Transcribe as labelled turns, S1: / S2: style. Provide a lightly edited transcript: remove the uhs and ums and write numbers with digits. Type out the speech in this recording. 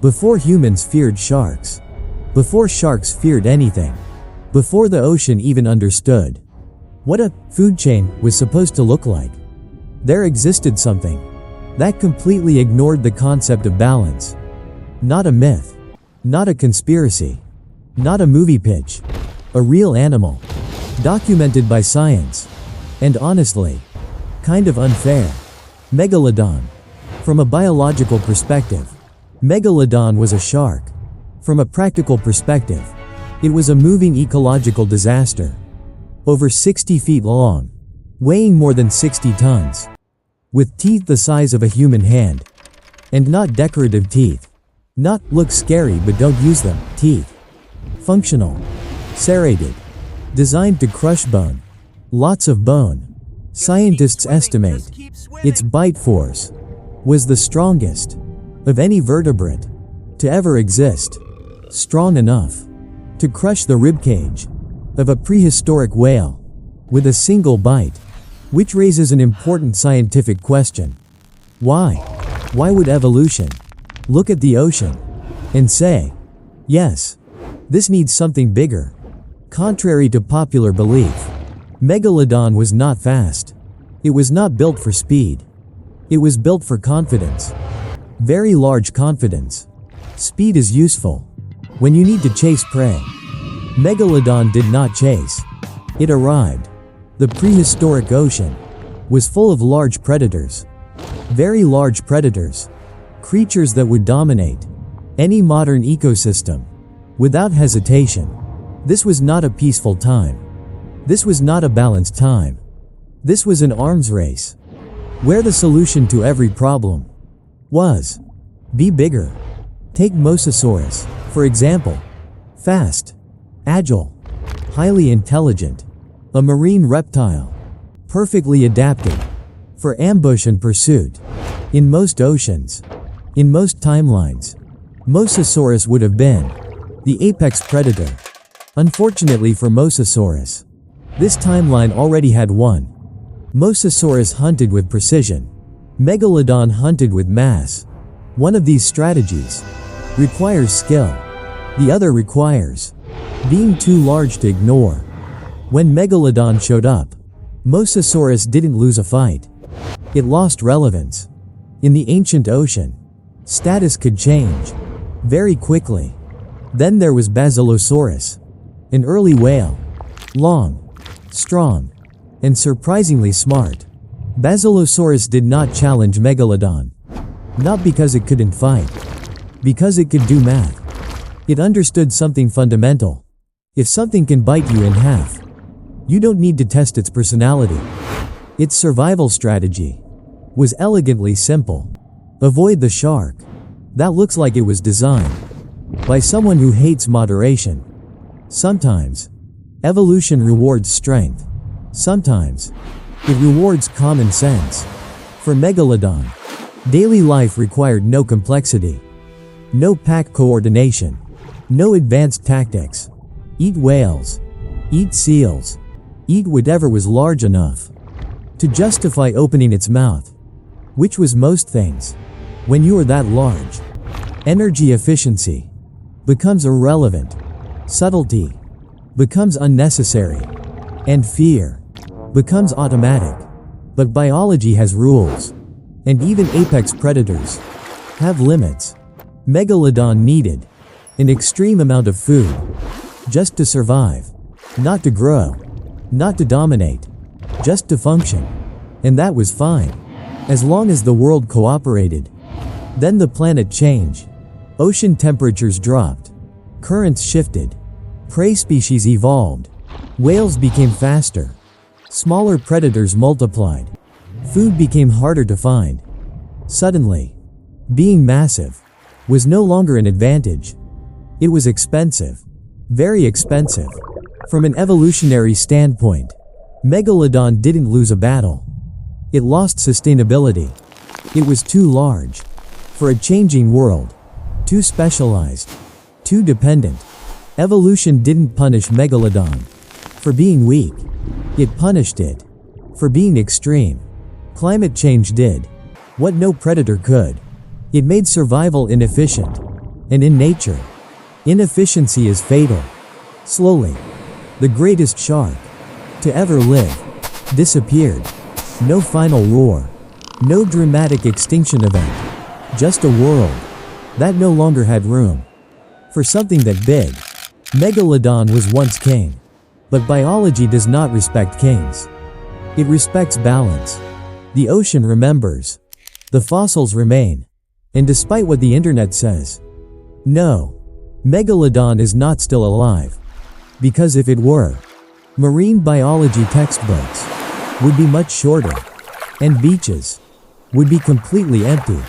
S1: Before humans feared sharks. Before sharks feared anything. Before the ocean even understood what a food chain was supposed to look like. There existed something that completely ignored the concept of balance. Not a myth. Not a conspiracy. Not a movie pitch. A real animal. Documented by science. And honestly, kind of unfair. Megalodon. From a biological perspective, Megalodon was a shark. From a practical perspective, it was a moving ecological disaster. Over 60 feet long, weighing more than 60 tons, with teeth the size of a human hand, and not decorative teeth. Not look scary but don't use them, teeth. Functional. Serrated. Designed to crush bone. Lots of bone. Scientists estimate its bite force was the strongest of any vertebrate to ever exist. Strong enough to crush the ribcage of a prehistoric whale with a single bite, which raises an important scientific question. Why? Why would evolution look at the ocean and say, yes, this needs something bigger? Contrary to popular belief, Megalodon was not fast. It was not built for speed. It was built for confidence. Very large confidence. Speed is useful when you need to chase prey. Megalodon did not chase. It arrived. The prehistoric ocean was full of large predators. Very large predators. Creatures that would dominate any modern ecosystem without hesitation. This was not a peaceful time. This was not a balanced time. This was an arms race, where the solution to every problem was be bigger. Take Mosasaurus, for example. Fast, agile, highly intelligent, a marine reptile, perfectly adapted for ambush and pursuit. In most oceans, in most timelines, Mosasaurus would have been the apex predator. Unfortunately for Mosasaurus, this timeline already had one. Mosasaurus hunted with precision. Megalodon hunted with mass. One of these strategies requires skill. The other requires being too large to ignore. When Megalodon showed up, Mosasaurus didn't lose a fight. It lost relevance. In the ancient ocean, status could change very quickly. Then there was Basilosaurus, an early whale. Long, strong, and surprisingly smart. Basilosaurus did not challenge Megalodon. Not because it couldn't fight. Because it could do math. It understood something fundamental. If something can bite you in half, you don't need to test its personality. Its survival strategy was elegantly simple. Avoid the shark. That looks like it was designed by someone who hates moderation. Sometimes, evolution rewards strength. Sometimes, it rewards common sense. For Megalodon, daily life required no complexity. No pack coordination. No advanced tactics. Eat whales. Eat seals. Eat whatever was large enough to justify opening its mouth. Which was most things. When you are that large, energy efficiency becomes irrelevant. Subtlety becomes unnecessary. And fear becomes automatic. But biology has rules. And even apex predators have limits. Megalodon needed an extreme amount of food just to survive. Not to grow. Not to dominate. Just to function. And that was fine, as long as the world cooperated. Then the planet changed. Ocean temperatures dropped. Currents shifted. Prey species evolved. Whales became faster. Smaller predators multiplied. Food became harder to find. Suddenly, being massive was no longer an advantage. It was expensive. Very expensive. From an evolutionary standpoint, Megalodon didn't lose a battle. It lost sustainability. It was too large for a changing world. Too specialized. Too dependent. Evolution didn't punish Megalodon for being weak. It punished it for being extreme. Climate change did what no predator could. It made survival inefficient. And in nature, inefficiency is fatal. Slowly, the greatest shark to ever live disappeared. No final roar, no dramatic extinction event, just a world that no longer had room for something that big. Megalodon was once king, but biology does not respect kings. It respects balance. The ocean remembers. The fossils remain. And despite what the internet says, no, Megalodon is not still alive. Because if it were, marine biology textbooks would be much shorter, and beaches would be completely empty.